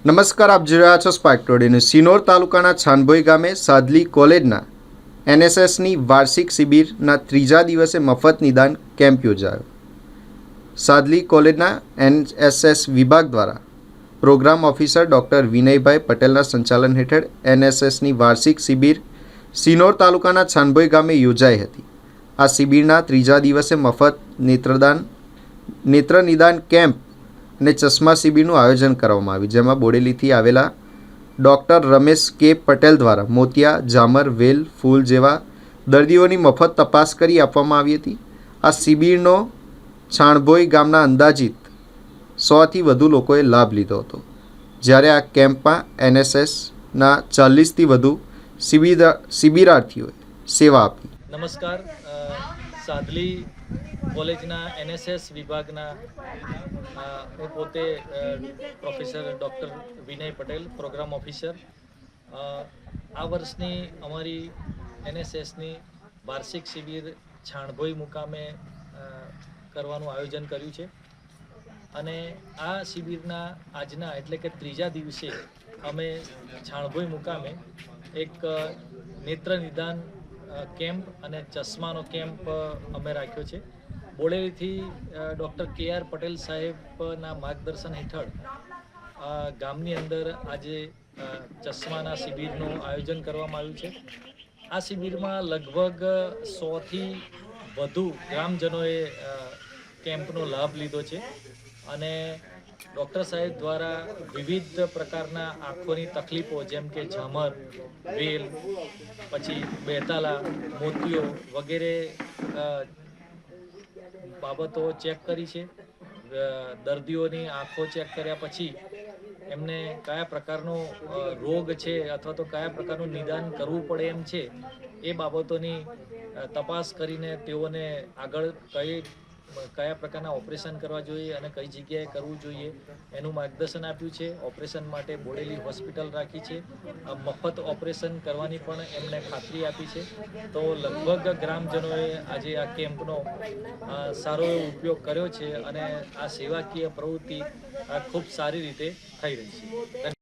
નમસ્કાર, આપ જોઈ રહ્યા છો સ્પાર્ક ટુડે ન્યૂઝ। સિનોર તાલુકાના છાનભોઈ ગામે સાદલી કોલેજના એનએસએસની વાર્ષિક શિબિરના ત્રીજા દિવસે મફત નિદાન કેમ્પ યોજાયો। સાદલી કોલેજના એનએસએસ વિભાગ દ્વારા પ્રોગ્રામ ઓફિસર ડૉક્ટર વિનયભાઈ પટેલના સંચાલન હેઠળ એનએસએસની વાર્ષિક શિબિર સિનોર તાલુકાના છાનભોઈ ગામે યોજાઈ હતી। આ શિબિરના ત્રીજા દિવસે મફત નેત્ર નિદાન કેમ્પ અને ચશ્મા શિબિરનું આયોજન કરવામાં આવ્યું, જેમાં બોડેલીથી આવેલા ડૉક્ટર રમેશ કે પટેલ દ્વારા મોતિયા, ઝામર, વેલ, ફૂલ જેવા દર્દીઓની મફત તપાસ કરી આપવામાં આવી હતી। આ શિબિરનો છાણભોઈ ગામના અંદાજિત 100થી વધુ લોકોએ લાભ લીધો હતો, જ્યારે આ કેમ્પમાં એનએસએસના 40થી વધુ શિબિરાર્થીઓએ સેવા આપી। નમસ્કાર, સાદલી કોલેજના એનએસએસ વિભાગના હું પોતે પ્રોફેસર ડૉક્ટર વિનય પટેલ, પ્રોગ્રામ ઓફિસર। આ વર્ષની અમારી એનએસએસની વાર્ષિક શિબિર છાણભોઈ મુકામે કરવાનું આયોજન કર્યું છે અને આ શિબિરના આજના એટલે કે ત્રીજા દિવસે અમે છાણભોઈ મુકામે એક નેત્ર નિદાન કેમ્પ અને ચશ્માનો કેમ્પ અમે રાખ્યો છે। બોડેલીથી ડૉક્ટર કે.આર. પટેલ સાહેબના માર્ગદર્શન હેઠળ ગામની અંદર આજે ચશ્માના શિબિરનું આયોજન કરવામાં આવ્યું છે। આ શિબિરમાં લગભગ 100થી વધુ ગ્રામજનોએ કેમ્પનો લાભ લીધો છે અને ડૉક્ટર સાહેબ દ્વારા વિવિધ પ્રકારના આંખોની તકલીફો જેમ કે ઝામર, વેલ, પછી બેતાલા, મોતિયો વગેરે બાબતો ચેક કરી છે। દર્દીઓની આંખો ચેક કર્યા પછી એમને કયા પ્રકારનો રોગ છે અથવા તો કયા પ્રકારનું નિદાન કરવું પડે એમ છે એ બાબતોની તપાસ કરીને તેઓને આગળ કયા પ્રકારના ઓપરેશન કરવા જોઈએ અને કઈ જગ્યાએ કરવું જોઈએ એનું માર્ગદર્શન આપ્યું છે। ઓપરેશન માટે બોડેલી હોસ્પિટલ રાખી છે, મફત ઓપરેશન કરવાની પણ એમને ખાતરી આપી છે। તો લગભગ ગ્રામજનોએ આજે આ કેમ્પનો સારો એવો ઉપયોગ કર્યો છે અને આ સેવાકીય પ્રવૃત્તિ ખૂબ સારી રીતે થઈ રહી છે।